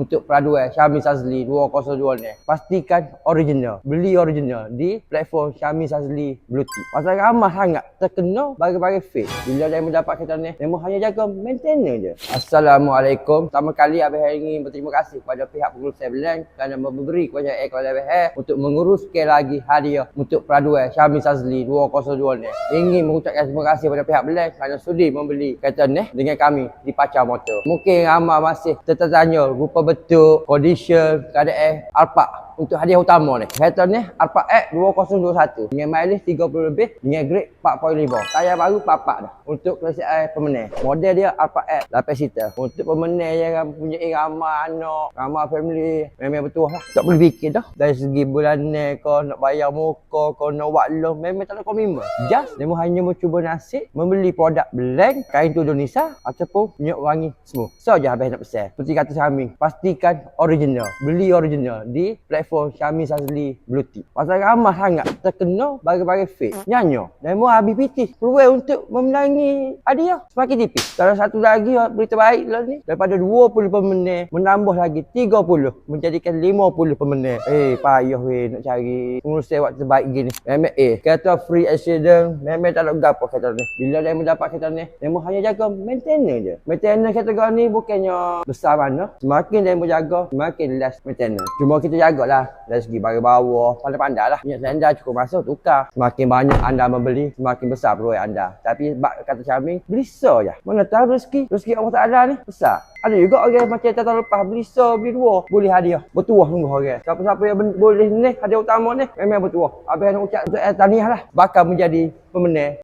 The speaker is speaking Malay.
untuk peraduan Syamil Sazli 202 ni. Pastikan original. Beli original di platform Syamil Sazli Blue Tick. Pasal ramai sangat terkena bagi-bagi fake. Bila dia mendapat kereta ni, dia hanya jaga maintenance je. Assalamualaikum. Pertama kali Abang ingin berterima kasih kepada pihak pengurusan Blank kerana memberi kepada kepada Abang untuk menguruskan lagi hadiah untuk peraduan Syamil Sazli 202 ni. Ingin mengucapkan terima kasih kepada pihak Blank kerana sudi membeli kereta ni dengan kami di Pacar Motor. Mungkin ramai masih tertanya rupa bentuk, condition, keadaan Alphard untuk hadiah utama ni. Kereta ni Alphard X 2021 dengan mileage 30 lebih dengan grade 4.5. Tayar baru papak dah untuk kelesian pemenang. Model dia Alphard X 8 seater. Untuk pemenang yang mempunyai ramai anak, ramai family, memang betul lah. Tak boleh fikir dah. Dari segi bulanan kau nak bayar muka, kau nak buat loan, memang tak ada komitmen. Just dia hanya mencuba nasib membeli produk Blank, kain tudung Nisa ataupun minyak wangi semua. So je habis nak pesan. Seperti kata Syamil, pastikan original. Beli original di platform Syamil Sazli Blue Tick. Pasal ramai sangat terkena bagi-bagi fake. Nyanyo. Dan mu habis pitis. Peluang untuk memenangi hadiah semakin tipis. Kalau satu lagi berita baik lah ni. Daripada 20 pemenang, menambah lagi 30. Menjadikan 50 pemenang. Payah nak cari pengurusan waktu terbaik gini. Memang kata free accident. Memang tak ada gapo kata ni. Bila dia mendapat kata ni, dia hanya jaga maintenance je. Maintenance kategori ni bukannya besar mana. Semakin dia menjaga, semakin less maintenance. Cuma kita jagalah dari segi bagi bawah, pandai-pandai lah. Minyak anda cukup masuk, tukar. Semakin banyak anda membeli, semakin besar peluang anda. Tapi kata Syamil, beli so je. Mana tahu rezeki Allah Ta'ala ni besar. Ada juga orang macam tahun lepas beli so, beli dua, boleh hadiah. Bertuah nunggu orang. Siapa-siapa yang boleh ni, hadiah utama ni, memang bertuah. Habis nak ucap untuk tahniah lah. Bakal menjadi pemenang.